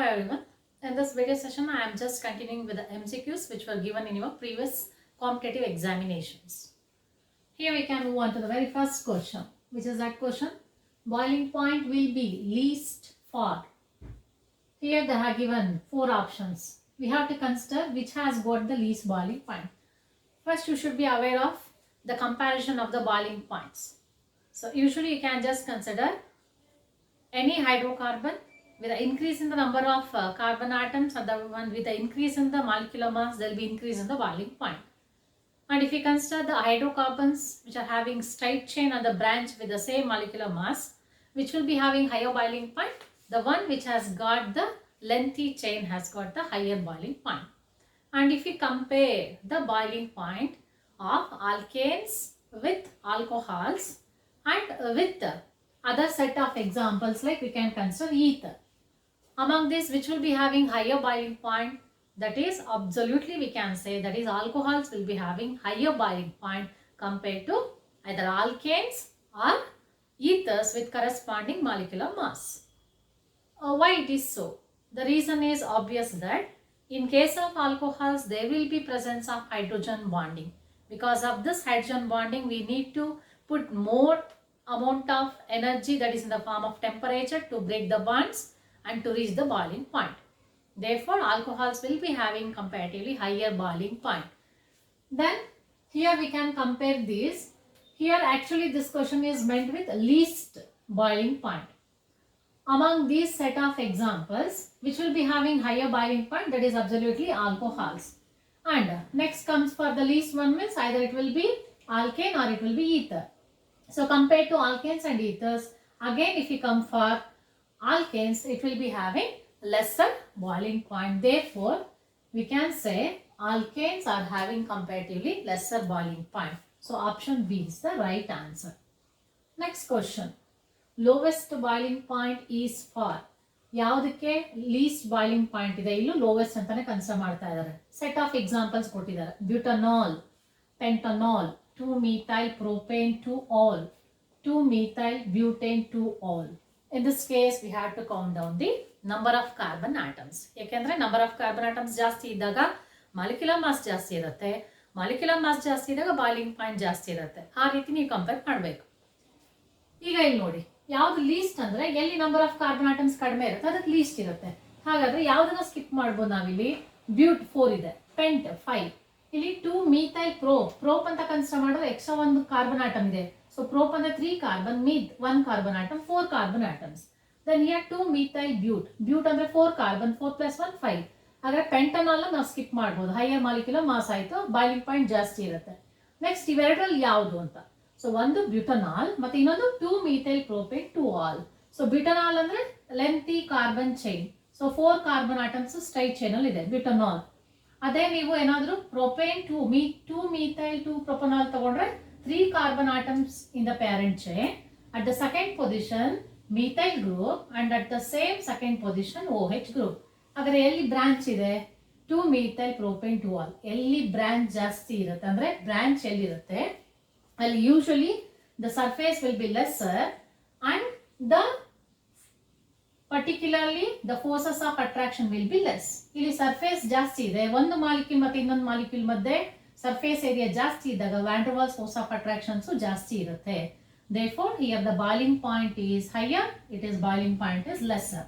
everyone. In this video session, I am just continuing with the MCQs which were given in your previous competitive examinations. Here we can move on to the very first question, which is that question, boiling point will be least for. Here they have given 4 options. We have to consider which has got the least boiling point. First, you should be aware of the comparison of the boiling points. So usually you can just consider any hydrocarbon with the increase in the number of carbon atoms and the one with the increase in the molecular mass, there will be increase in the boiling point. And if you consider the hydrocarbons which are having straight chain and the branch with the same molecular mass, which will be having higher boiling point, the one which has got the lengthy chain has got the higher boiling point. And if you compare the boiling point of alkanes with alcohols and with other set of examples, like we can consider ether. Among these, which will be having higher boiling point, that is absolutely we can say that is alcohols will be having higher boiling point compared to either alkanes or ethers with corresponding molecular mass. Why it is so? The reason is obvious that in case of alcohols, there will be presence of hydrogen bonding. Because of this hydrogen bonding, we need to put more amount of energy, that is in the form of temperature, to break the bonds and to reach the boiling point. Therefore, alcohols will be having comparatively higher boiling point. Then here we can compare these. Here actually this question is meant with least boiling point. Among these set of examples, which will be having higher boiling point, that is absolutely alcohols. And next comes for the least one, means either it will be alkane or it will be ether. So compared to alkanes and ethers, again if you come for alkanes, it will be having lesser boiling point. Therefore, we can say alkanes are having comparatively lesser boiling point. So option B is the right answer. Next question. Lowest boiling point is for. ಯಾವುದಕ್ಕೆ list boiling point ಇದೆ, ಇಲ್ಲೂ lowest ಅಂತಾನೆ consider ಮಾಡ್ತಾ ಇದ್ದಾರೆ. Set of examples ಕೊಟ್ಟಿದ್ದಾರೆ. Butanol, ಪೆಂಟನಾಲ್, 2-methyl propane 2-all, 2-methyl butane 2-all. In this case, we have to count down the number of carbon atoms. ಯಾಕೆಂದ್ರೆ number of carbon atoms ಜಾಸ್ತಿ ಇದ್ದಾಗ molecular mass ಜಾಸ್ತಿ ಇರುತ್ತೆ. Molecular mass ಜಾಸ್ತಿ ಇದ್ದಾಗ boiling point ಜಾಸ್ತಿ ಇರುತ್ತೆ. ಆ ರೀತಿ ನೀವು ಕಂಪೇರ್ ಮಾಡಬೇಕು. ಈಗ ಇಲ್ಲಿ ನೋಡಿ, ಯಾವ್ದು ಲೀಸ್ಟ್ ಅಂದ್ರೆ ಎಲ್ಲಿ ನಂಬರ್ ಆಫ್ ಕಾರ್ಬನ್ ಆಟಮ್ಸ್ ಕಡಿಮೆ ಇರುತ್ತೆ ಅದಕ್ಕೆ ಲೀಸ್ಟ್ ಇರುತ್ತೆ. ಹಾಗಾದ್ರೆ ಯಾವ್ದನ್ನ ಸ್ಕಿಪ್ ಮಾಡ್ಬೋದು ನಾವಿಲ್ಲಿ? ಬ್ಯೂಟ್ 4 ಇದೆ, ಪೆಂಟ್ 5, ಇಲ್ಲಿ 2-methyl ಪ್ರೋಪ್ ಅಂತ ಕನ್ಸಿಡರ್ ಮಾಡಿದ್ರೆ ಎಕ್ಸ್ಟ್ರಾ ಒಂದು ಕಾರ್ಬನ್ ಆಟಮ್ ಇದೆ. ಸೊ ಪ್ರೋಪ್ ಅಂದ್ರೆ 3 carbon, meth 1 carbon atom, 4 carbon atoms. Then here 2-methyl but ಅಂದ್ರೆ 4 ಕಾರ್ಬನ್, 4 + 1 5. ಹಾಗಾದ್ರೆ ಪೆಂಟನಾಲ್ ನಾವು ಸ್ಕಿಪ್ ಮಾಡ್ಬೋದು, ಹೈಯರ್ ಮಾಲಿಕ್ಯುಲರ್ ಮಾಸ್ ಆಯ್ತು, ಬಾಯ್ಲಿಂಗ್ ಪಾಯಿಂಟ್ ಜಾಸ್ತಿ ಇರುತ್ತೆ. ನೆಕ್ಸ್ಟ್ ಇವೆರಡರಲ್ಲಿ ಯಾವುದು ಅಂತ? ಸೊ ಒಂದು ಬ್ಯೂಟನಾಲ್ ಮತ್ತೆ ಇನ್ನೊಂದು 2-methyl propane 2-all. So butanol ಅಂದ್ರೆ lengthy carbon chain, so 4 carbon atoms straight chain ಅಲ್ಲಿ ಇದೆ ಬ್ಯೂಟನಾಲ್. ಅದೇ ನೀವು ಏನಾದ್ರು ಪ್ರೊಪೇನ್ 2-methyl 2-propanol ತಗೊಂಡ್ರೆ 3 carbon atoms in the parent chain. At the second position methyl group and at the same second position OH group. ಹಾಗಾದ್ರೆ ಎಲ್ಲಿ branch ಇದೆ? 2-methyl propane 2-all. ಎಲ್ಲಿ ಬ್ರಾಂಚ್ ಜಾಸ್ತಿ ಇರುತ್ತೆ ಅಂದ್ರೆ ಬ್ರಾಂಚ್ ಎಲ್ಲಿರುತ್ತೆ ಅಲ್ಲಿ usually the surface will be lesser and the particularly the forces of attraction will be less. ಇಲ್ಲಿ ಸರ್ಫೇಸ್ ಜಾಸ್ತಿ ಇದೆ, ಒಂದು ಮಾಲಿಕ್ಯೂಲ್ ಮತ್ತೆ ಇನ್ನೊಂದು ಮಾಲಿಕ್ಯೂಲ್ ಮಧ್ಯೆ ಸರ್ಫೇಸ್ ಏರಿಯಾ ಜಾಸ್ತಿ ಇದ್ದಾಗ van der Waals force of attractions ಜಾಸ್ತಿ ಇರುತ್ತೆ. Therefore here the boiling point is higher, it is boiling point is lesser.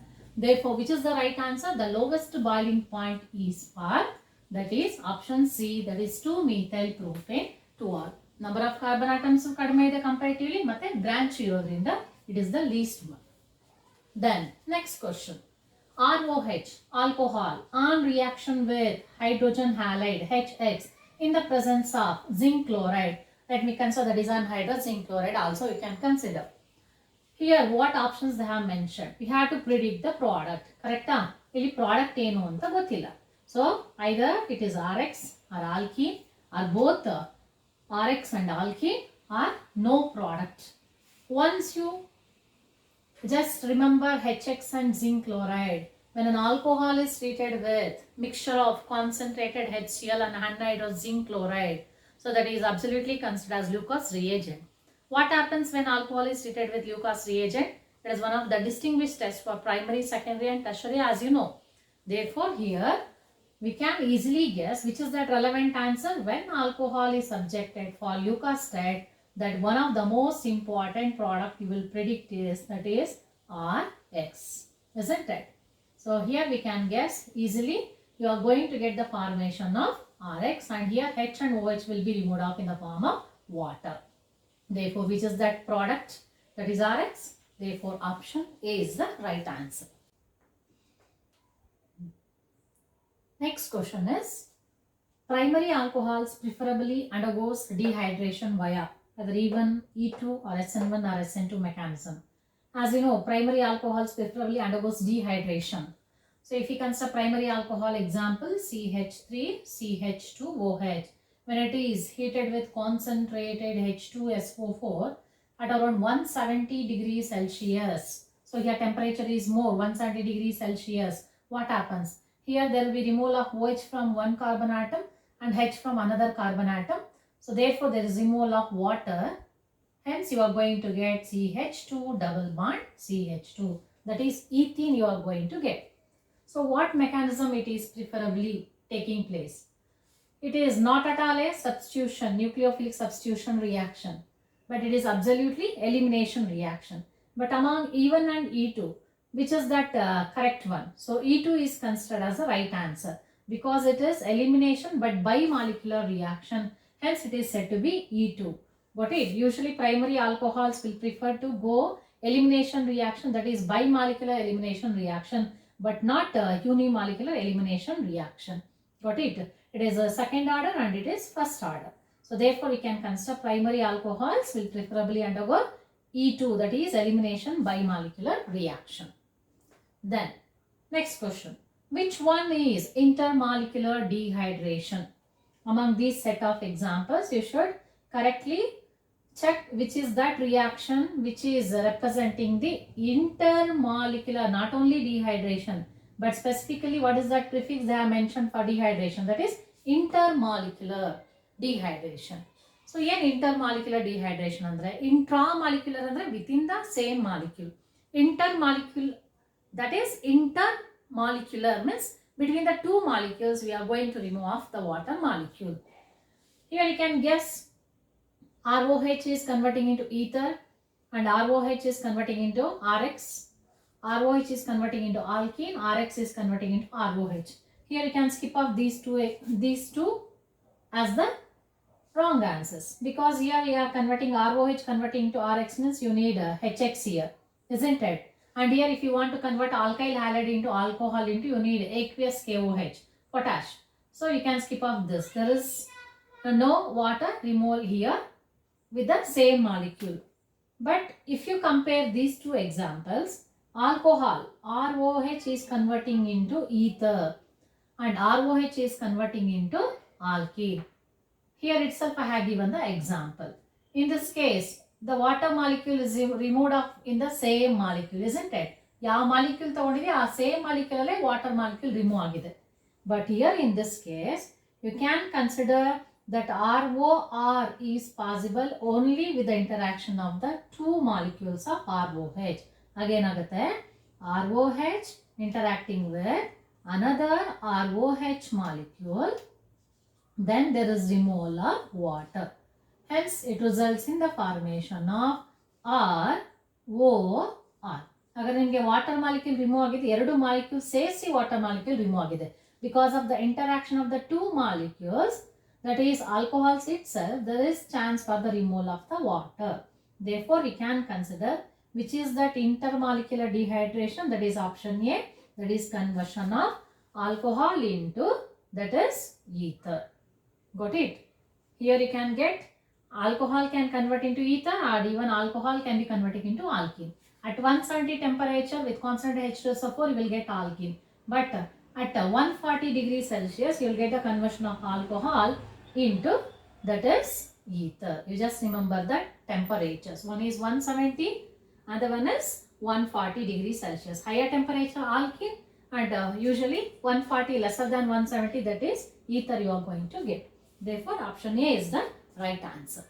Therefore which is the right answer? The lowest boiling point is for, that is option C, that is 2-methyl propane 2-all. Number of carbon atoms ಕಡಿಮೆ ಇದೆ comparatively ಮತ್ತೆ branch ಇರೋದ್ರಿಂದ it is the least one. Then next question. ROH, alcohol, on reaction with hydrogen halide HX in the presence of zinc chloride. Let me consider the design hydrogen zinc chloride also you can consider. Here what options they have mentioned? We have to predict the product. Correct? ಇಲ್ಲಿ product ಏನು ಅಂತ ಗೊತ್ತಿಲ್ಲ. So either it is RX or alkene or both RX and alkene or no product. Once you just remember HX and zinc chloride, when an alcohol is treated with mixture of concentrated HCl and anhydrous zinc chloride, so that is absolutely considered as Lucas reagent. What happens when alcohol is treated with Lucas reagent? It is one of the distinguished tests for primary, secondary and tertiary, as you know. Therefore, here we can easily guess which is that relevant answer. When alcohol is subjected for leukocyte, that one of the most important product you will predict is that is Rx, isn't it? So here we can guess easily. You are going to get the formation of Rx, and here H and OH will be removed off in the form of water. Therefore, which is that product? That is Rx. Therefore, option A is the right answer. Next question is, primary alcohols preferably undergoes dehydration via either E1, E2 or SN1 or SN2 mechanism. As you know, primary alcohols preferably undergoes dehydration. So if you consider primary alcohol example, CH3, CH2OH, when it is heated with concentrated H2SO4 at around 170 degrees Celsius. So here temperature is more, 170 degrees Celsius. What happens? Here there will be removal of OH from one carbon atom and H from another carbon atom. So therefore there is removal of water. Hence you are going to get CH2 double bond CH2. That is ethene you are going to get. So what mechanism it is preferably taking place? It is not at all a substitution, nucleophilic substitution reaction, but it is absolutely elimination reaction. But among E1 and E2, which is that correct one? So E2 is considered as the right answer because it is elimination but bimolecular reaction. Hence it is said to be E2. Got it? Usually primary alcohols will prefer to go elimination reaction, that is bimolecular elimination reaction, but not unimolecular elimination reaction. Got it? It is a second order and it is first order. So therefore we can consider primary alcohols will preferably undergo E2, that is elimination bimolecular reaction. Then next question, which one is intermolecular dehydration? Among these set of examples you should correctly check which is that reaction which is representing the intermolecular, not only dehydration, but specifically what is that prefix they have mentioned for dehydration, that is intermolecular dehydration. So here intermolecular dehydration andre intramolecular andre within the same molecule. Intermolecular, that is intermolecular means between the two molecules we are going to remove off the water molecule. Here you can guess ROH is converting into ether and ROH is converting into RX. ROH is converting into alkene, RX is converting into ROH. Here you can skip off these two as the wrong answers because here we are converting ROH converting into RX means you need HX here, isn't it? And here if you want to convert alkyl halide into alcohol into, you need aqueous KOH, potash. So you can skip off this. There is no water removal here with the same molecule. But if you compare these two examples, alcohol, ROH is converting into ether and ROH is converting into alkene. Here itself I have given the example. In this case, the water molecule is removed in the same molecule, isn't it? ಯಾವ molecule ತಗೊಂಡಿದೆ ಆ same molecule ಅಲ್ಲೇ water molecule remove ಆಗಿದೆ. But here in this case, you can consider that ROR is possible only with the interaction of the two molecules of ROH. Again agate ROH interacting with another ROH molecule, then there is removal of water. Hence it results in the formation of ROR. Agar nimge water molecule remove agide, ಎರಡು molecule ಸೇರಿಸಿ water molecule remove ಆಗಿದೆ. Because of the interaction of the two molecules, that is alcohols itself, there is chance for the removal of the water. Therefore we can consider which is that intermolecular dehydration, that is option A, that is conversion of alcohol into, that is ether. Got it? Here you can get alcohol can convert into ether or even alcohol can be converted into alkene. At 170 temperature with constant H2SO4 you will get alkene. But at 140 degrees Celsius you will get the conversion of alcohol into, that is ether. You just remember that temperatures. One is 170, other one is 140 degrees Celsius. Higher temperature alkene and usually 140 lesser than 170, that is ether you are going to get. Therefore option A is the right answer.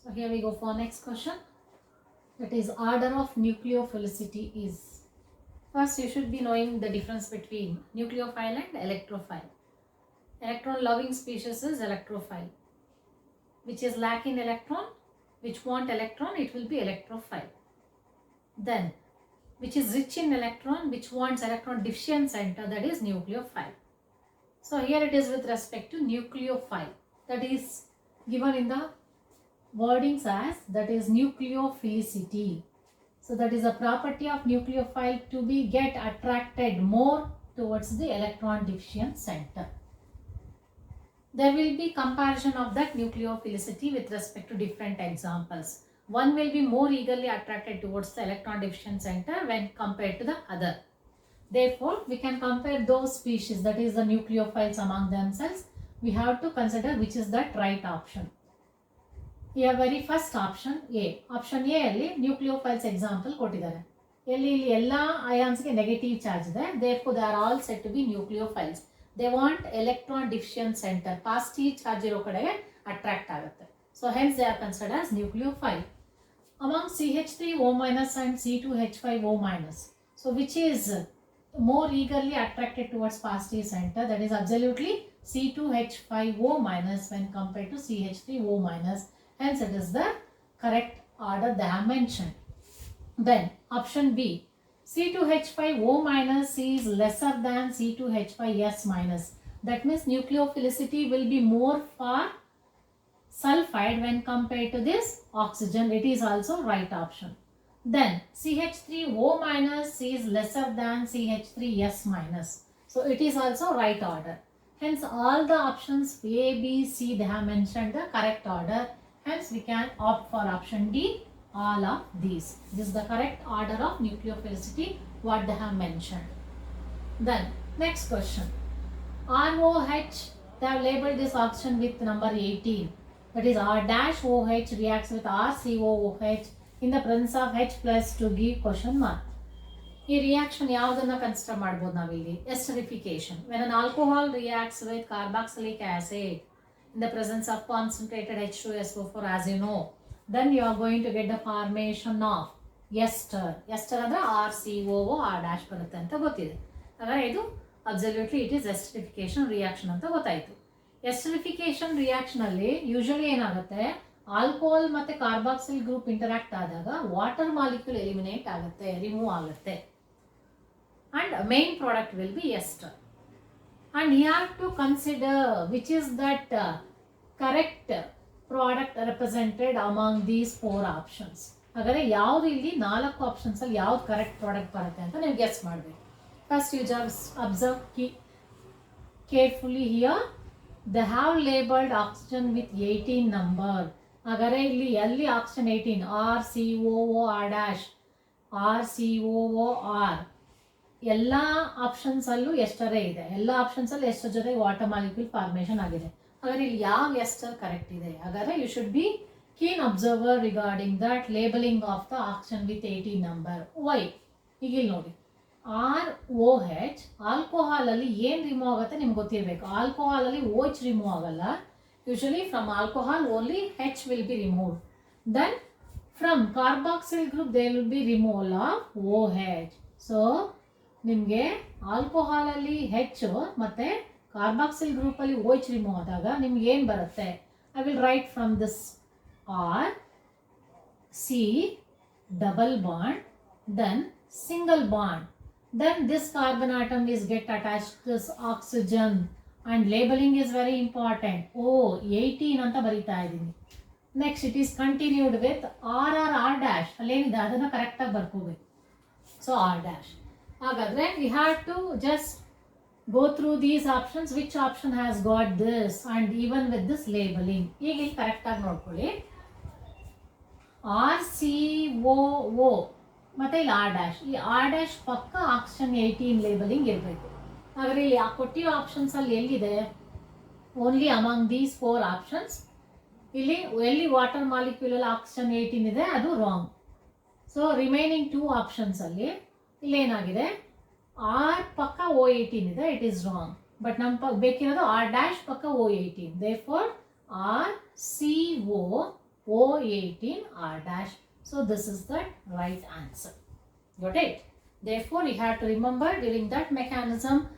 So here we go for next question. that is order of nucleophilicity is. First, you should be knowing the difference between nucleophile and electrophile. Electron loving species is electrophile, which is lacking electron, which want electron, it will be electrophile. Then, which is rich in electron, which wants electron deficient center, that is nucleophile. So here it is with respect to nucleophile, that is given in the wordings as, that is nucleophilicity. So that is a property of nucleophile to be get attracted more towards the electron deficient center. There will be comparison of that nucleophilicity with respect to different examples. One will be more eagerly attracted towards the electron deficient center when compared to the other. Therefore, we can compare those species, that is the nucleophiles among themselves. We have to consider which is that right option. Here very first option A. Option A ಅಲ್ಲಿ nucleophiles example ಕೊಟ್ಟಿದ್ದಾರೆ. ಇಲ್ಲಿ ಎಲ್ಲ ions ಗೆ negative charge ಇದೆ. Therefore, they are all said to be nucleophiles. They want electron deficient center. Positive charge ಇರೋ ಕಡೆಗೆ attract ಆಗುತ್ತೆ. So hence they are considered as nucleophile. Among CH3O- and C2H5O-, so which is more eagerly attracted towards positive center, that is absolutely C2H5O- when compared to CH3O-. Hence it is the correct order they have mentioned. Then option B, C2H5O- is lesser than C2H5S-. That means nucleophilicity will be more for sulfide when compared to this oxygen. It is also right option. Then CH3O- is lesser than CH3S-. So it is also right order. Hence all the options A, B, C, they have mentioned the correct order. Hence we can opt for option D, all of these. This is the correct order of nucleophilicity what they have mentioned. Then next question. ROH, they have labeled this oxygen with number 18. That is R-OH reacts with RCOOH in the presence of H plus to give question mark. ಈ reaction ಯಾವುದನ್ನ consider ಮಾಡ್ಬೋದು ನಾವಿಲ್ಲಿ? Esterification. When an alcohol reacts with carboxylic acid in the presence of concentrated H2SO4, as you know, then you are going to get the formation of ester. Ester ಅಂದ್ರೆ RCOO R- ಬರುತ್ತೆ ಅಂತ ಗೊತ್ತಿದೆ. ಹಾಗಾದ್ರೆ ಇದು absolutely it is esterification reaction ಅಂತ ಗೊತ್ತಾಯಿತು. Esterification reaction ಅಲ್ಲಿ usually ಏನಾಗುತ್ತೆ, ಆಲ್ಕೋಹಾಲ್ ಮತ್ತೆ ಕಾರ್ಬಾಕ್ಸಿಲ್ ಗ್ರೂಪ್ ಇಂಟರಾಕ್ಟ್ ಆದಾಗ ವಾಟರ್ ಮಾಲಿಕ್ಯೂಲ್ ಎಲಿಮಿನೇಟ್ ಆಗುತ್ತೆ, ರಿಮೂವ್ ಆಗುತ್ತೆ, and main product will be ester. And you have to consider which is that correct product represented among these 4 options. ಹಾಗಾದ್ರೆ ಯಾವ್ದು ಇಲ್ಲಿ 4 options ಅಲ್ಲಿ ಯಾವ್ದು ಕರೆಕ್ಟ್ ಪ್ರಾಡಕ್ಟ್ ಬರುತ್ತೆ ಅಂತ ನೀವು ಗೆಸ್ ಮಾಡಬೇಕು. First you just observe carefully here. they have labeled oxygen with 18 number. ಹಾಗಾದ್ರೆ ಇಲ್ಲಿ ಎಲ್ಲಿ ಆಕ್ಸಿಜನ್ 18, RCOOR-, RCOOR ಎಲ್ಲ ಆಪ್ಷನ್ಸ್ ಅಲ್ಲೂ ಎಸ್ಟರೇ ಇದೆ. ಎಲ್ಲ ಆಪ್ಷನ್ಸ್ ಅಲ್ಲಿ ಎಸ್ಟರ್ ಜೊತೆ ವಾಟರ್ ಮಾಲಿಕ್ಯೂಲ್ ಫಾರ್ಮೇಷನ್ ಆಗಿದೆ. ಹಾಗಾದ್ರೆ ಇಲ್ಲಿ ಯಾವ ಎಸ್ಟರ್ ಕರೆಕ್ಟ್ ಇದೆ? ಹಾಗಾದ್ರೆ you should be keen observer regarding that labeling of the oxygen with 18 number. Why? ಈಗ ಇಲ್ಲಿ ನೋಡಿ, ROH ಆಲ್ಕೋಹಾಲ್ ಅಲ್ಲಿ ಏನು ರಿಮೂವ್ ಆಗುತ್ತೆ ನಿಮ್ಗೆ ಗೊತ್ತಿರಬೇಕು. ಆಲ್ಕೋಹಾಲ್ ಅಲ್ಲಿ OH ರಿಮೂವ್ ಆಗಲ್ಲ. Usually from alcohol only H will be removed. Then from carboxyl group they will be removal of OH. So ನಿಮಗೆ ಆಲ್ಕೋಹಾಲಲ್ಲಿ H ಮತ್ತು ಕಾರ್ಬಾಕ್ಸಿಲ್ ಗ್ರೂಪಲ್ಲಿ OH ರಿಮೂವ್ ಆದಾಗ ನಿಮ್ಗೆ ಏನು ಬರುತ್ತೆ? I will write from this R C double bond, then single bond, then this carbon atom is get attached to this oxygen, and labeling is very important. 18 ಅಂತ ಬರೀತಾ ಇದ್ದೀನಿ. Next it is continued with R ಅಲ್ಲೇನಿದೆ ಅದನ್ನು ಕರೆಕ್ಟಾಗಿ ಬರ್ಕೋಬೇಕು. So R-. ಹಾಗಾದರೆ we have to just go through these options, which option has got this, and even with this labeling. ಈಗ ಇಲ್ಲಿ ಕರೆಕ್ಟಾಗಿ ನೋಡ್ಕೊಳ್ಳಿ. RCOO ಮತ್ತು ಇಲ್ಲಿ R-. ಈ R- ಪಕ್ಕ ಆಕ್ಸಿಜನ್ 18 ಲೇಬಲಿಂಗ್ ಇರಬೇಕು. ಹಾಗಾದರೆ ಇಲ್ಲಿ ಕೊಟ್ಟಿರೋ ಆಪ್ಷನ್ಸಲ್ಲಿ ಎಲ್ಲಿದೆ? ಓನ್ಲಿ ಅಮಾಂಗ್ ದೀಸ್ 4 ಆಪ್ಷನ್ಸ್ ಇಲ್ಲಿ ಎಲ್ಲಿ ವಾಟರ್ ಮಾಲಿಕ್ಯೂಲಲ್ಲಿ ಆಕ್ಸಿಜನ್ 18 ಇದೆ ಅದು ರಾಂಗ್. ಸೊ ರಿಮೈನಿಂಗ್ 2 ಆಪ್ಷನ್ಸಲ್ಲಿ ಇಲ್ಲೇನಾಗಿದೆ, R ಪಕ್ಕ O18 ಇದೆ, ಇಟ್ ಈಸ್ ರಾಂಗ್. ಬಟ್ ನಮ್ಮ ಬೇಕಿರೋದು R- ಪಕ್ಕ O18. Therefore RCOO O18 R-. So this is the right answer. Got it? Therefore, you have to remember during that mechanism,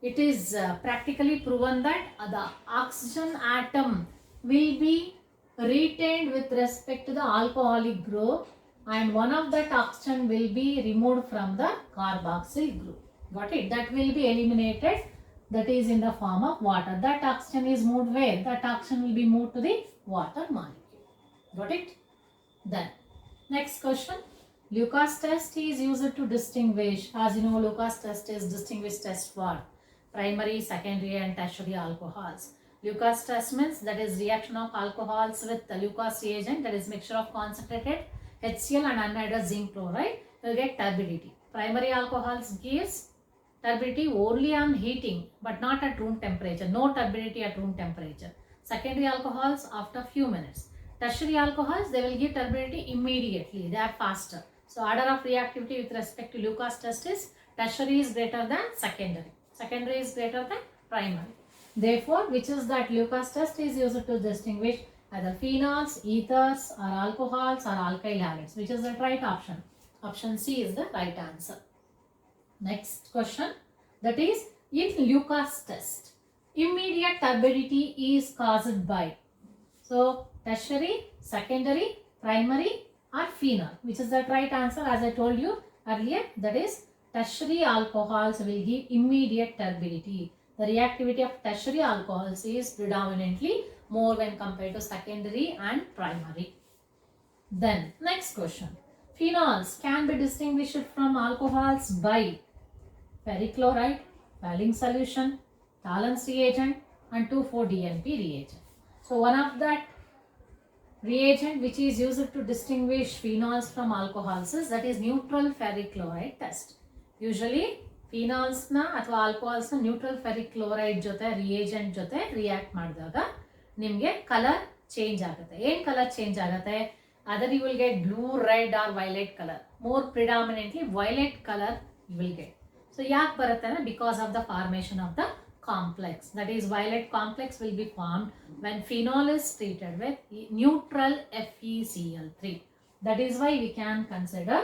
it is practically proven that the oxygen atom will be retained with respect to the alcoholic group, and one of that oxygen will be removed from the carboxyl group. Got it? That will be eliminated. That is in the form of water. That oxygen is moved where? That oxygen will be moved to the water molecule. Got it? Then, next question. Lucas test is used to distinguish, as you know, Lucas test is distinguish test for primary, secondary and tertiary alcohols. Lucas test means that is reaction of alcohols with the Lucas reagent, that is mixture of concentrated HCl and anhydrous zinc chloride. You will get turbidity. Primary alcohols gives turbidity only on heating but not at room temperature. No turbidity at room temperature. Secondary alcohols after few minutes. Tertiary alcohols, they will give turbidity immediately. They are faster. So order of reactivity with respect to Lucas test is tertiary is greater than secondary. Secondary is greater than primary. Therefore, which is that Lucas test is used to distinguish either phenols, ethers or alcohols or alkyl halides. Which is the right option? Option C is the right answer. Next question, that is in Lucas test, immediate turbidity is caused by, so tertiary, secondary, primary or phenol. Which is the right answer? As I told you earlier, that is tertiary alcohols will give immediate turbidity. The reactivity of tertiary alcohols is predominantly more when compared to secondary and primary. Then next question, phenols can be distinguished from alcohols by ferrichloride, Fehling solution, Thalen's reagent and 2,4-DNP reagent. So one of that reagent which is used to distinguish phenols from alcohols is that is neutral ferric chloride test. Usually phenols na ಅಥವಾ alcohols na neutral ferric chloride ಜೊತೆ reagent ಜೊತೆ react ಮಾಡಿದಾಗ ನಿಮಗೆ colour change ಆಗುತ್ತೆ. ಏನು colour change ಆಗುತ್ತೆ? Either you will get blue, red or violet color. More predominantly violet color you will get. So ಯಾಕೆ ಬರುತ್ತೆ ಅಂದ್ರೆ because of the formation of the complex. That is violet complex will be formed when phenol is treated with neutral FeCl3. That is why we can consider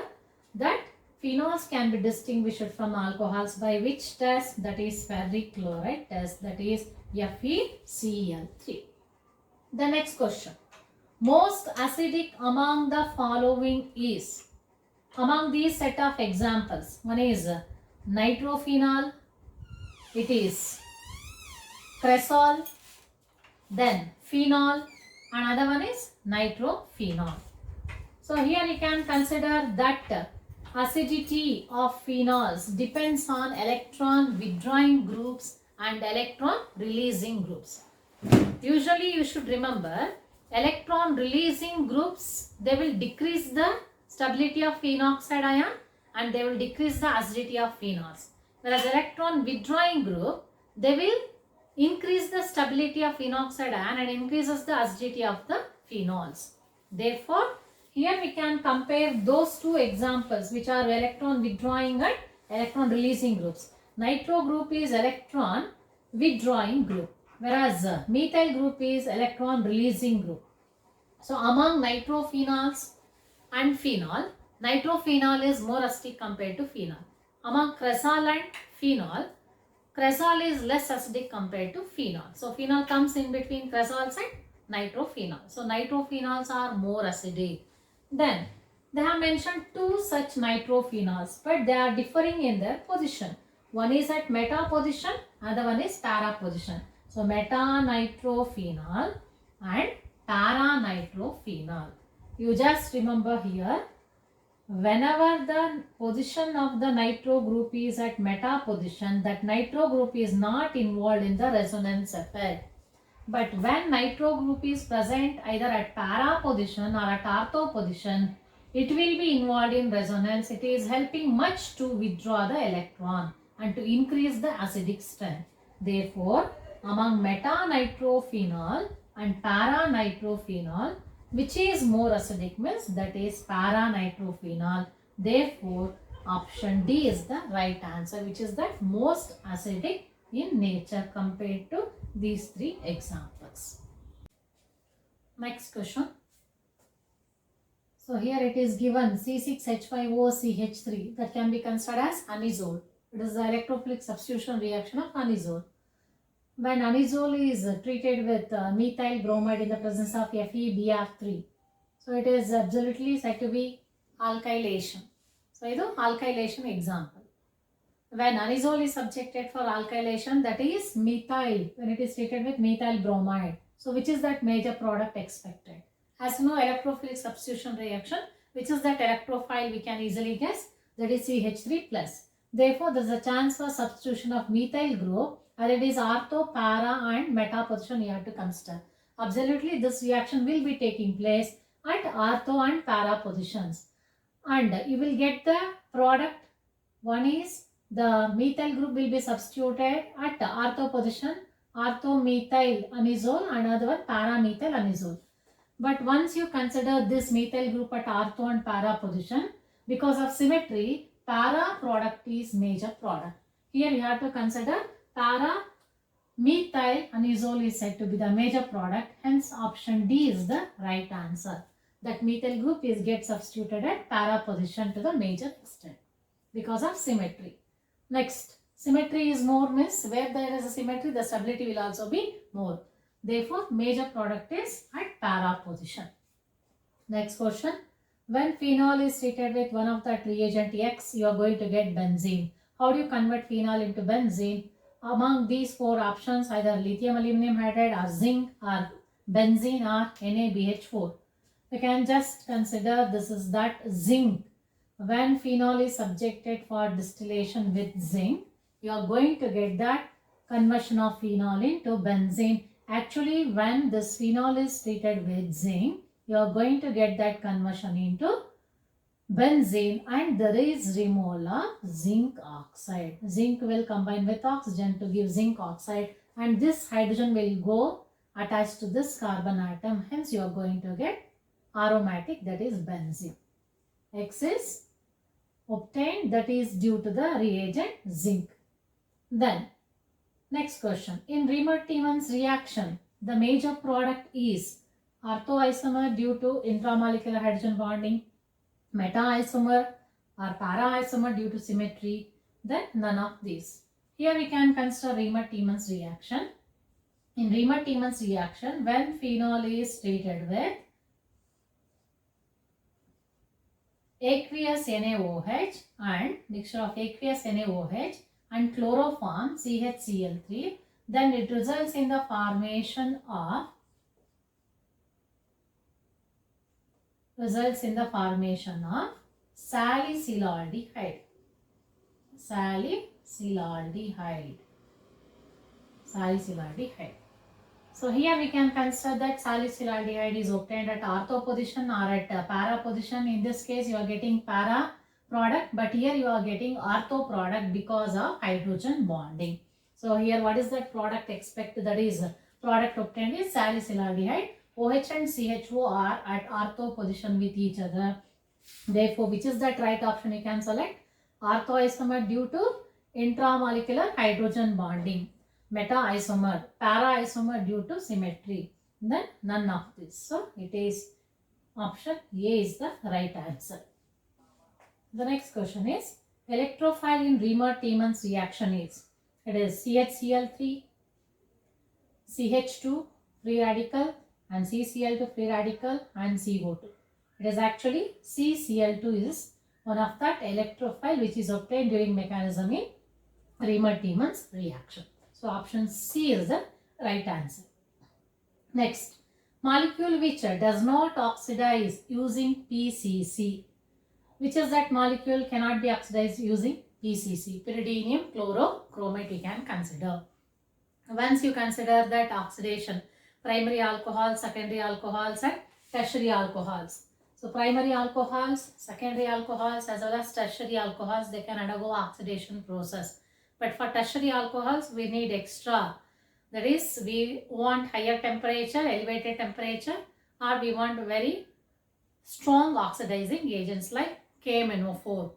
that phenols can be distinguished from alcohols by which test? That is ferric chloride test, that is FeCl3. The next question. Most acidic among the following is, among these set of examples, one is nitrophenol, it is cresol, then phenol, another one is nitrophenol. So here you can consider that acidity of phenols depends on electron withdrawing groups and electron releasing groups. Usually you should remember electron releasing groups, they will decrease the stability of phenoxide ion and they will decrease the acidity of phenols. Whereas electron withdrawing group, they will increase the stability of phenoxide ion and increases the acidity of the phenols. Therefore, here we can compare those two examples which are electron withdrawing and electron releasing groups. Nitro group is electron withdrawing group, whereas methyl group is electron releasing group. So among nitrophenols and phenol, nitrophenol is more acidic compared to phenol. Among cresol and phenol, cresol is less acidic compared to phenol. So phenol comes in between cresols and nitrophenol. So nitrophenols are more acidic. Then they have mentioned two such nitrophenols, but they are differing in their position. One is at meta position, other one is para position. So meta-nitrophenol and para-nitrophenol. You just remember here, whenever the position of the nitro group is at meta position, that nitro group is not involved in the resonance effect. But when nitro group is present either at para position or at ortho position, it will be involved in resonance. It is helping much to withdraw the electron and to increase the acidic strength. Therefore, among meta-nitrophenol and para-nitrophenol, which is more acidic means that is para-nitrophenol. Therefore, option D is the right answer, which is that most acidic in nature compared to these three examples. Next question. So So here it is given C6H5OCH3 that can be considered as anisole. It is the electrophilic substitution reaction of anisole. When anisole is treated with methyl bromide in the presence of FeBr3, so it is absolutely said to be alkylation. So this is alkylation example. When anisole is subjected for alkylation, that is methyl, when it is treated with methyl bromide. So which is that major product expected? As you know, electrophilic substitution reaction, which is that electrophile we can easily guess, that is CH3+. Therefore, there is a chance for substitution of methyl group, and it is ortho, para and meta position you have to consider. Absolutely, this reaction will be taking place at ortho and para positions. And you will get the product. One is the methyl group will be substituted at ortho position, ortho-methyl anisole, and another one para-methyl anisole. But once you consider this methyl group at ortho and para position, because of symmetry, para product is major product. Here you have to consider para-methyl anisole is said to be the major product. Hence option D is the right answer. That methyl group is get substituted at para position to the major extent because of symmetry. Next, symmetry is more means where there is a symmetry, the stability will also be more. Therefore, major product is at para position. Next question. When phenol is treated with one of that reagent X, you are going to get benzene. How do you convert phenol into benzene? Among these four options, either lithium aluminum hydride or zinc or benzene or NaBH4. We can just consider this is that zinc. When phenol is subjected for distillation with zinc, you are going to get that conversion of phenol into benzene. Actually, when this phenol is treated with zinc, you are going to get that conversion into benzene, and there is removal of zinc oxide. Zinc will combine with oxygen to give zinc oxide, and this hydrogen will go attached to this carbon atom. Hence, you are going to get aromatic, that is benzene. X is obtained, that is due to the reagent zinc. Then next question. In Riemann-Tiemann's reaction, the major product is orthoisomer due to intramolecular hydrogen bonding, meta-isomer or para-isomer due to symmetry, then none of these. Here we can consider Riemann-Tiemann's reaction. In Riemann-Tiemann's reaction, when phenol is treated with aqueous NaOH and mixture of aqueous NaOH and chloroform CHCl3, then it results in the formation of salicylaldehyde. Salicylaldehyde. So here we can consider that salicylaldehyde is obtained at ortho position or at para position. In this case, you are getting para product, but here you are getting ortho product because of hydrogen bonding. So here what is that product expected? That is product obtained is salicylaldehyde. OH and CHO are at ortho position with each other. Therefore, which is that right option you can select? Orthoisomer due to intramolecular hydrogen bonding. Meta-isomer, para-isomer due to symmetry. Then none of this. So it is option A is the right answer. The next question is electrophile in Riemann-Tiemann's reaction is, it is CHCl3, CH2 free radical and CCl2 free radical and CO2. It is actually CCl2 is one of that electrophile which is obtained during mechanism in Riemann-Tiemann's reaction. So option C is the right answer. Next, molecule which does not oxidize using PCC. Which is that molecule cannot be oxidized using PCC? Pyridinium chlorochromate we can consider. Once you consider that oxidation, primary alcohols, secondary alcohols and tertiary alcohols. So primary alcohols, secondary alcohols as well as tertiary alcohols, they can undergo oxidation process. But for tertiary alcohols, we need extra. That is, we want higher temperature, elevated temperature, or we want very strong oxidizing agents like KMnO4.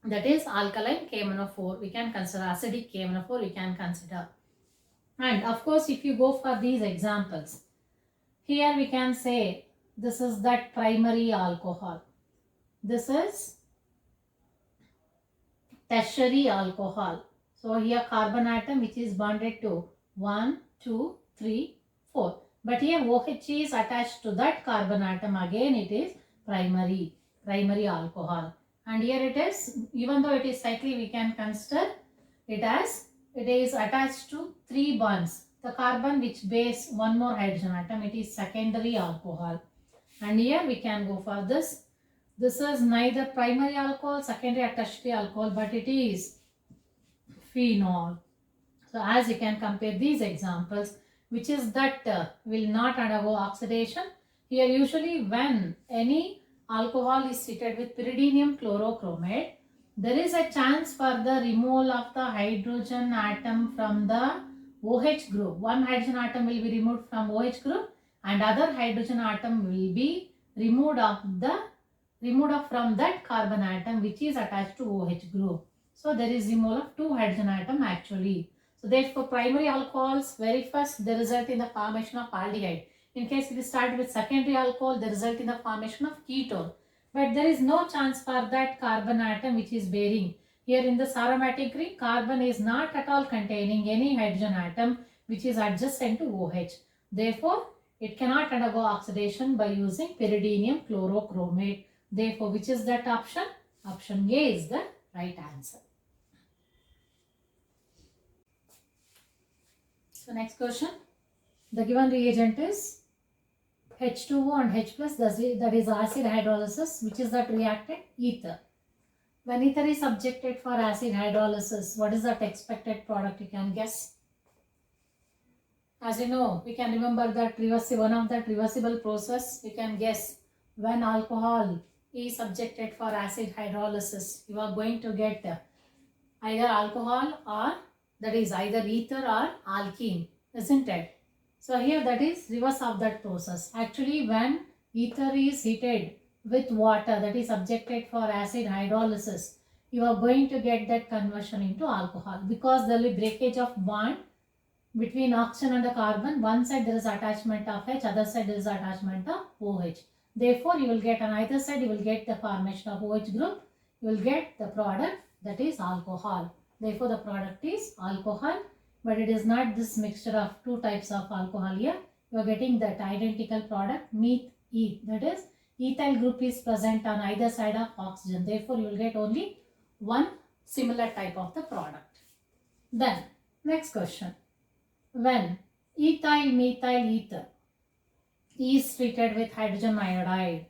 That is alkaline KMnO4. We can consider acidic KMnO4. We can consider. And of course, if you go for these examples, here we can say This is that primary alcohol. This is tertiary alcohol. So here carbon atom which is bonded to 1, 2, 3, 4. But here OH is attached to that carbon atom. Again it is primary alcohol. And here it is, even though it is cyclic, we can consider it as it is attached to 3 bonds. The carbon which bears one more hydrogen atom, it is secondary alcohol. And here we can go for this. This is neither primary alcohol, secondary or tertiary alcohol, but it is phenol. So as you can compare these examples, which is that will not undergo oxidation. Here usually when any alcohol is treated with pyridinium chlorochromate, there is a chance for the removal of the hydrogen atom from the OH group. One hydrogen atom will be removed from OH group and other hydrogen atom will be removed from that carbon atom which is attached to OH group. So there is removal of 2 hydrogen atom actually. So therefore primary alcohols, very first they result in the formation of aldehyde. In case if we start with secondary alcohol, they result in the formation of ketone. But there is no chance for that carbon atom which is bearing. Here in this aromatic ring, carbon is not at all containing any hydrogen atom which is adjacent to OH. Therefore, it cannot undergo oxidation by using pyridinium chlorochromate. Therefore, which is that option? Option A is the right answer. So next question. The given reagent is H2O and H plus, that is acid hydrolysis, which is that reactant? Ether. When ether is subjected for acid hydrolysis, what is that expected product? You can guess. As you know, we can remember that one of that reversible process, you can guess when alcohol is subjected for acid hydrolysis, you are going to get either alcohol or that is either ether or alkene, isn't it? So here that is reverse of that process. Actually when ether is heated with water that is subjected for acid hydrolysis, you are going to get that conversion into alcohol because there will be breakage of bond between oxygen and the carbon. One side there is attachment of H, other side there is attachment of OH. Therefore, you will get on either side, you will get the formation of OH group, you will get the product that is alcohol. Therefore, the product is alcohol, but it is not this mixture of 2 types of alcohol here. You are getting that identical product, meth-eth, that is ethyl group is present on either side of oxygen. Therefore, you will get only one similar type of the product. Then, next question. When ethyl methyl ether is treated with hydrogen iodide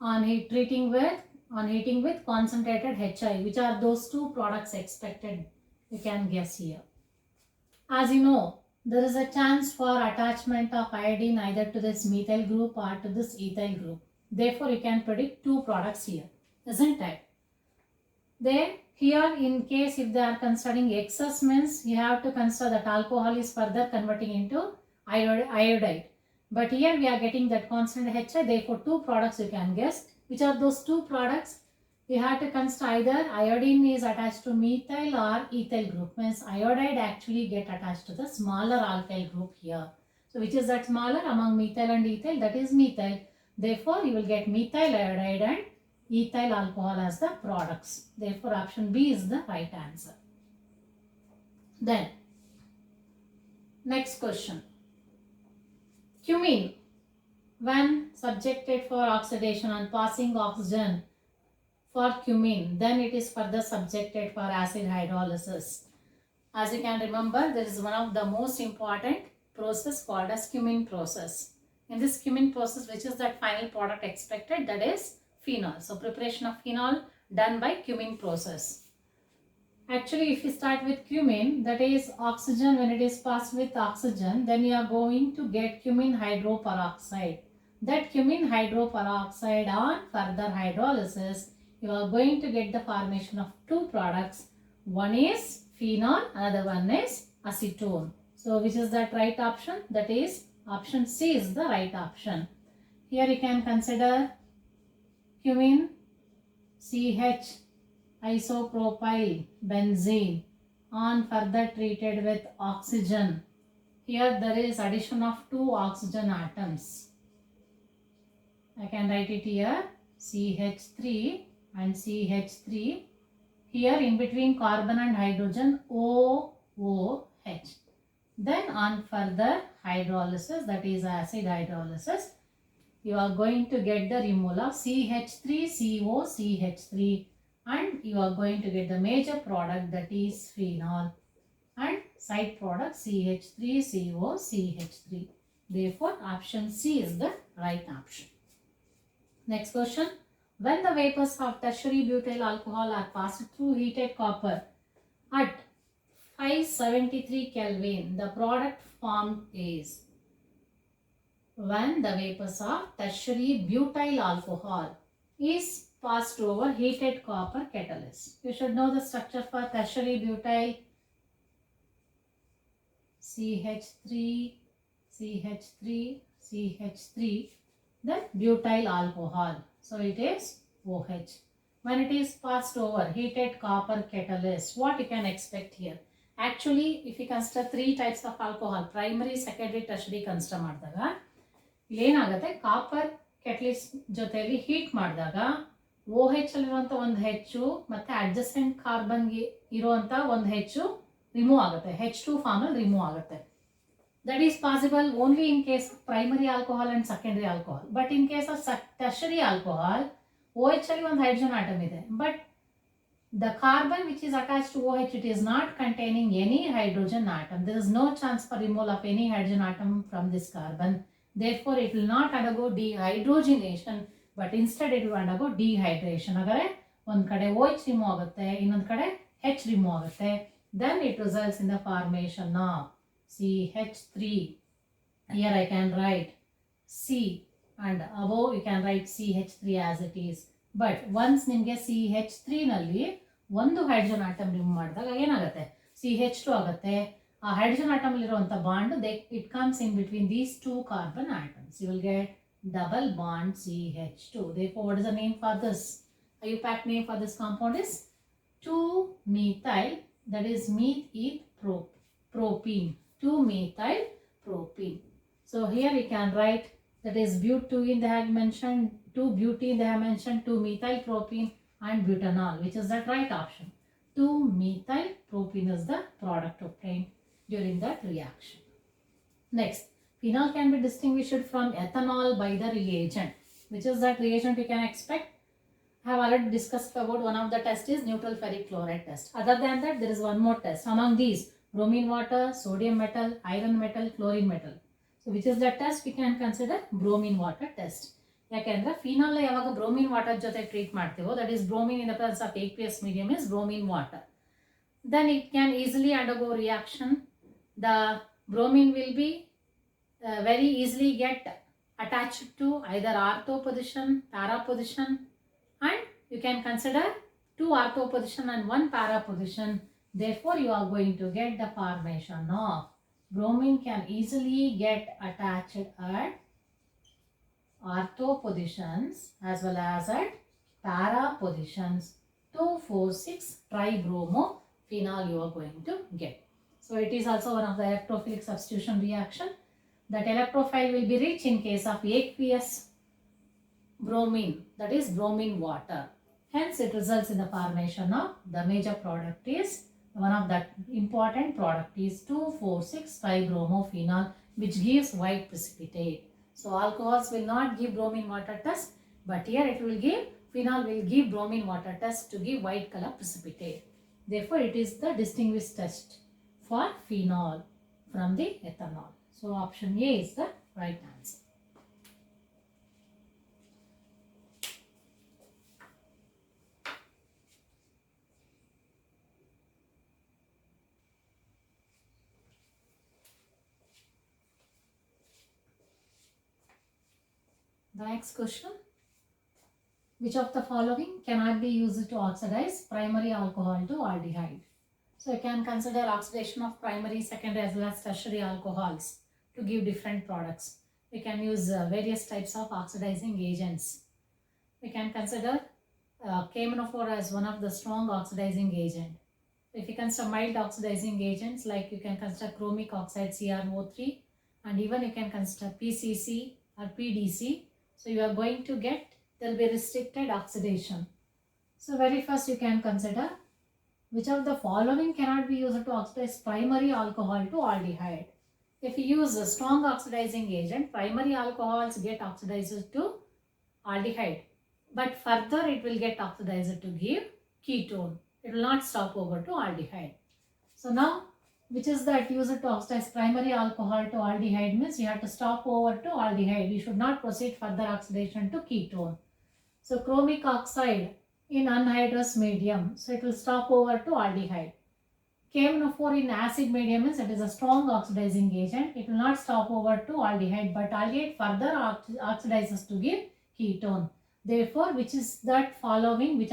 on heating with concentrated HI, which are those 2 products expected? You can guess here. As you know, there is a chance for attachment of iodine either to this methyl group or to this ethyl group. Therefore, you can predict 2 products here, isn't it? Then here in case if they are considering excess, means you have to consider that alcohol is further converting into iodide. But here we are getting that constant HI, therefore 2 products you can guess. Which are those 2 products? You have to consider either iodine is attached to methyl or ethyl group. Means iodide actually get attached to the smaller alkyl group here. So which is that smaller among methyl and ethyl? That is methyl. Therefore you will get methyl iodide and ethyl alcohol as the products. Therefore option B is the right answer. Then next question. Cumene, when subjected for oxidation and passing oxygen for cumene, then it is further subjected for acid hydrolysis. As you can remember, there is one of the most important process called as cumene process. In this cumene process, which is that final product expected, that is phenol. So preparation of phenol done by cumene process. Actually, if you start with cumene, that is oxygen, when it is passed with oxygen, then you are going to get cumene hydroperoxide. That cumene hydroperoxide on further hydrolysis, you are going to get the formation of 2 products. One is phenol, another one is acetone. So which is that right option? That is option C is the right option. Here you can consider cumene CH isopropyl benzene on further treated with oxygen. Here there is addition of 2 oxygen atoms. I can write it here CH3 and CH3. Here in between carbon and hydrogen OOH. Then on further hydrolysis, that is acid hydrolysis, you are going to get the removal of CH3COCH3 and you are going to get the major product, that is phenol, and side product CH3COCH3. Therefore, option C is the right option. Next question. When the vapors of tertiary butyl alcohol are passed through heated copper at 573 Kelvin, the product formed is. When the vapors of tertiary butyl alcohol is passed over heated copper catalyst. You should know the structure for tertiary butyl. CH3, CH3, CH3, then butyl alcohol. So it is OH. When it is passed over heated copper catalyst, what you can expect here? Actually, if you consider three types of alcohol, primary, secondary, tertiary consider ಮಾಡಿದಾಗ ಏನಾಗುತ್ತೆ, copper catalyst ಜೊತೆಯಲ್ಲಿ heat ಮಾಡಿದಾಗ OH ಅಲ್ಲಿರುವಂಥ ಒಂದು ಹೆಚ್ಚು ಮತ್ತೆ adjacent ಕಾರ್ಬನ್ಗೆ ಇರುವಂಥ ಒಂದು ಹೆಚ್ಚು ರಿಮೂವ್ ಆಗುತ್ತೆ, H2 ಫಾರ್ಮಲ್ಲಿ ರಿಮೂವ್ ಆಗುತ್ತೆ. That is possible only in case of primary alcohol and secondary alcohol. But in case of tertiary alcohol, OH ಅಲ್ಲಿ ಒಂದು hydrogen atom ಇದೆ. But the carbon which is attached to OH, it is not containing any hydrogen atom. There is no chance for removal of any hydrogen atom from this carbon. Therefore, it will not undergo dehydrogenation, but instead it will undergo dehydration. Agare ಒಂದು ಕಡೆ OH remove ಆಗುತ್ತೆ, ಇನ್ನೊಂದು ಕಡೆ H remove ಆಗುತ್ತೆ. Then it results in the formation of CH3. Here I can write C and above you can write CH3 as it is. But once ನಿಮಗೆ CH3 ನಲ್ಲಿ ಒಂದು hydrogen atom remove ಮಾಡಿದಾಗ ಏನಾಗುತ್ತೆ, CH2 ಆಗುತ್ತೆ. ಆ hydrogen atom ಇರುವಂತ bond it comes in between these two carbon atoms. You will get double bond CH2. Therefore, what is the name for this? IUPAC name for this compound is 2-methyl, that is meth-propene. 2-methyl propene. So here you can write that is butene they have mentioned, 2-butene they have mentioned, 2-methyl propene and butanol, which is the right option. 2-methyl propene is the product obtained during that reaction. Next, phenol can be distinguished from ethanol by the reagent. Which is that reagent you can expect? I have already discussed about one of the tests is neutral ferric chloride test. Other than that, there is one more test. Among these, bromine water, sodium metal, iron metal, chlorine metal. So which is the test we can consider? Bromine water test. ಯಾಕೆಂದ್ರೆ phenol ಯಾವಾಗ bromine water ಜೊತೆ treat ಮಾಡ್ತೀವೋ, that is bromine in the presence of aqueous medium is bromine water. Then it can easily undergo reaction. The bromine will be very easily get attached to either ortho position, para position, and you can consider 2 ortho position and 1 para position. Therefore, you are going to get the formation of bromine can easily get attached at ortho positions as well as at para positions. 2,4,6 tribromophenol you are going to get. So it is also one of the electrophilic substitution reaction. That electrophile will be rich in case of aqueous bromine, that is bromine water. Hence it results in the formation of the major product is, one of that important product is 2,4,6 tribromophenol, which gives white precipitate. So alcohols will not give bromine water test, but here it will give, phenol will give bromine water test to give white color precipitate. Therefore, it is the distinguished test for phenol from the ethanol. So option A is the right answer. The next question. Which of the following cannot be used to oxidize primary alcohol to aldehyde? So you can consider oxidation of primary, secondary as well as tertiary alcohols to give different products. We can use various types of oxidizing agents. We can consider KMNO4 as one of the strong oxidizing agent. If you consider mild oxidizing agents, like you can consider chromic oxide CrO3, and even you can consider PCC or PDC, So you are going to get, there will be restricted oxidation. So very first you can consider which of the following cannot be used to oxidize primary alcohol to aldehyde. If you use a strong oxidizing agent, primary alcohols get oxidized to aldehyde. But further it will get oxidized to give ketone. It will not stop over to aldehyde. So now, which is that used to oxidize primary alcohol to aldehyde means you have to stop over to aldehyde. We should not proceed further oxidation to ketone. So chromic oxide in anhydrous medium, so it will stop over to aldehyde. KMNO4 in acid medium means it is a strong oxidizing agent. It will not stop over to aldehyde, but aldehyde further oxidizes to give ketone. Therefore, which of that following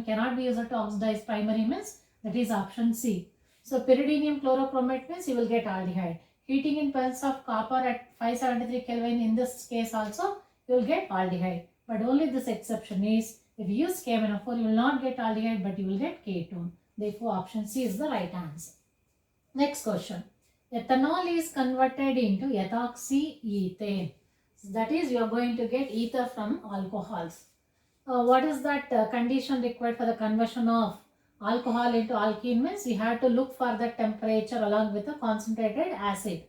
cannot be used to oxidize primary means that is option C. So pyridinium chlorochromate means you will get aldehyde. Heating in presence of copper at 573 Kelvin, in this case also you will get aldehyde. But only this exception is if you use KMNO4 you will not get aldehyde but you will get ketone. Therefore, option C is the right answer. Next question. Ethanol is converted into ethoxyethane. So that is, you are going to get ether from alcohols. What is that condition required for the conversion of alcohol into alkene means we have to look for the temperature along with the concentrated acid.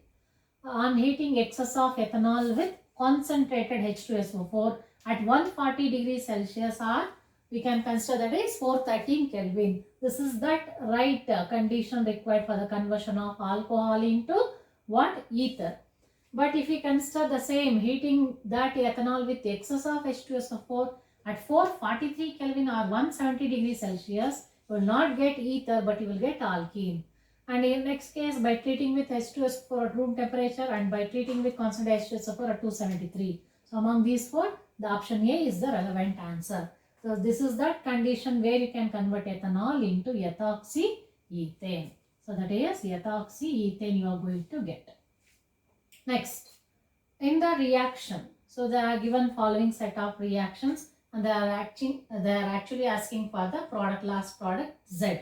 On heating excess of ethanol with concentrated H2SO4 at 140 degrees Celsius, or we can consider that is 413 Kelvin. This is that right condition required for the conversion of alcohol into what? Ether. But if we consider the same heating that ethanol with excess of H2SO4 at 443 Kelvin or 170 degrees Celsius, you will not get ether but you will get alkene. And in next case, by treating with H2SO4 at room temperature and by treating with concentrated H2SO4 at 273. So among these four, the option A is the relevant answer. So this is that condition where you can convert ethanol into ethoxyethane. So that is ethoxyethane you are going to get. Next, in the reaction, so they are given following set of reactions and they are actually asking for the last product Z.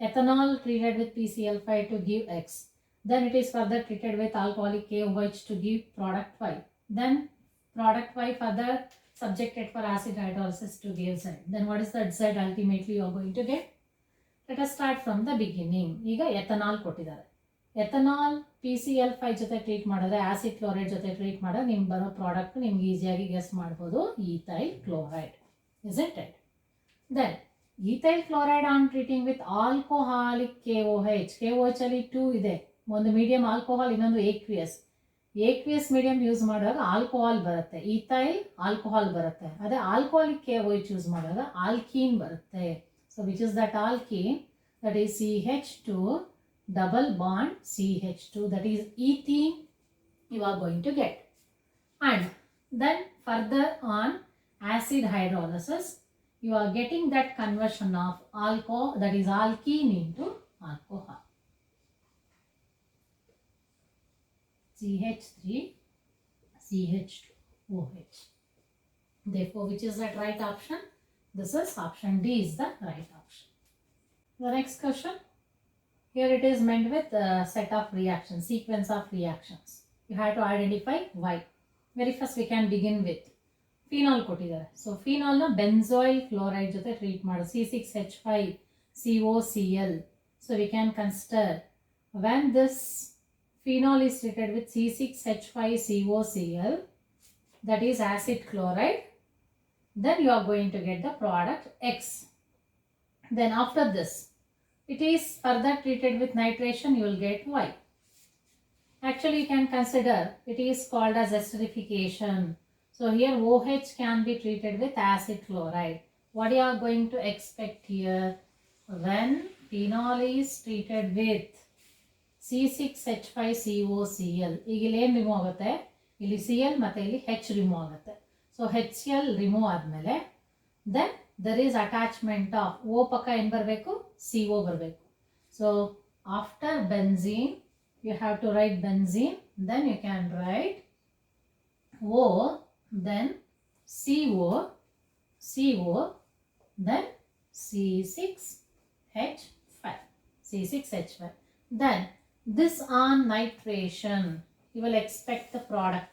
Ethanol treated with PCl5 to give X. Then it is further treated with alcoholic KOH to give product Y. Then product Y further subjected for acid hydrolysis to give Z. Then what is that Z ultimately you are going to get? Let us start from the beginning. ಈಗ ethanol ಕೊಟ್ಟಿದ್ದಾರೆ. ethanol PCl5 ಜೊತೆ treat ಮಾಡಿದ್ರೆ acid chloride ಜೊತೆ treat ಮಾಡಿದ್ರೆ ನಿಮ್ಗೆ ಬರೋ product ನಿಮ್ಗೆ ಈಸಿಯಾಗಿ ಗೆಸ್ ಮಾಡ್ಬೋದು, ethyl chloride. Isn't it? Then ethyl chloride on treating with alcoholic KOH. KOH ಅಲ್ಲಿ 2 ಇದೆ. ಒಂದು ಮೀಡಿಯಂ ಆಲ್ಕೋಹಾಲ್, ಇನ್ನೊಂದು aqueous ಮೀಡಿಯಂ ಯೂಸ್ ಮಾಡಿದಾಗ ಆಲ್ಕೋಹಾಲ್ ಬರುತ್ತೆ, ಈಥೈಲ್ ಆಲ್ಕೋಹಾಲ್ ಬರುತ್ತೆ. ಅದೇ ಆಲ್ಕೋಹಾಲಿಕ್ KOH ಯೂಸ್ ಮಾಡಿದಾಗ ಆಲ್ಕೀನ್ ಬರುತ್ತೆ. So which is that alkene? That is CH2 double bond CH2, that is ethene you are going to get. And then further on acid hydrolysis, you are getting that conversion of alcohol, that is alkene, into alcohol. CH3 CH2 OH. Therefore, which is that right option? This is option D is the right option. The next question. Here it is meant with a set of reactions, sequence of reactions. You have to identify why. Very first we can begin with phenol ಕೊಟ್ಟಿದ್ದಾರೆ. So phenol ನ benzoyl chloride ಜೊತೆ treat ಮಾಡಿ C6H5COCl. So we can consider when this phenol is treated with C6H5COCl, that is acid chloride, then you are going to get the product X. Then after this, it is further treated with nitration, you will get Y. Actually, you can consider it is called as esterification. So here OH can be treated with acid chloride. What you are going to expect here? When phenol is treated with C6H5COCl, ಇಲ್ಲಿ ಏನು remove ಆಗುತ್ತೆ? ಇಲ್ಲಿ Cl ಮತ್ತೆ ಇಲ್ಲಿ H remove ಆಗುತ್ತೆ. So HCl remove ಆದಮೇಲೆ then there is attachment of O ಪಕ್ಕ ಏನು ಬರಬೇಕು? CO ಬರಬೇಕು. So after benzene, you have to write benzene, then you can write O, then CO, then C6H5. Then this on nitration, you will expect the product.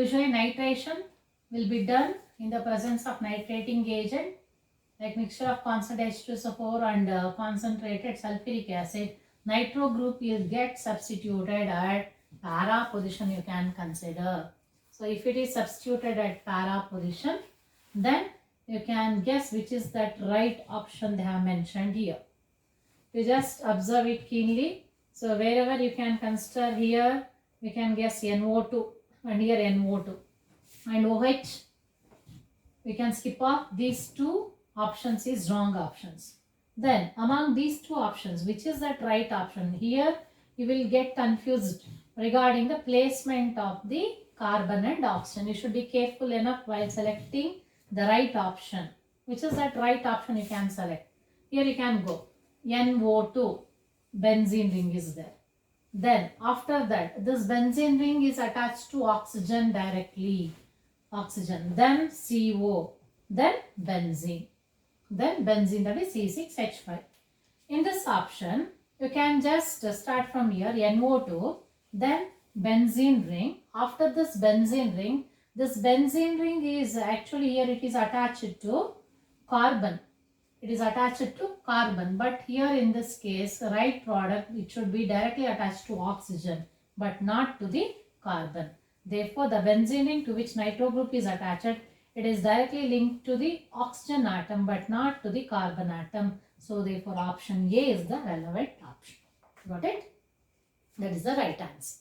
Usually nitration, will be done in the presence of nitrating agent like mixture of concentrated H2SO4 and concentrated sulfuric acid. Nitro group will get substituted at para position, you can consider. So if it is substituted at para position, then you can guess which is that right option they have mentioned here. You just observe it keenly. So wherever you can consider here, we can guess NO2 and here NO2 and OH. We can skip off these two options is wrong options. Then among these two options, which is that right option? Here you will get confused regarding the placement of the carbon and oxygen. You should be careful enough while selecting the right option. Which is that right option you can select? Here you can go NO2, benzene ring is there. Then after that, this benzene ring is attached to oxygen directly. Oxygen, then CO, then benzene. Then benzene, that is C6H5. In this option, you can just start from here NO2, then benzene ring. After this benzene ring is actually here it is attached to carbon. It is attached to carbon, but here in this case, right product, it should be directly attached to oxygen, but not to the carbon. Therefore, the benzene ring to which nitro group is attached, it is directly linked to the oxygen atom, but not to the carbon atom. So, therefore, option A is the relevant option. Got it? That is the right answer.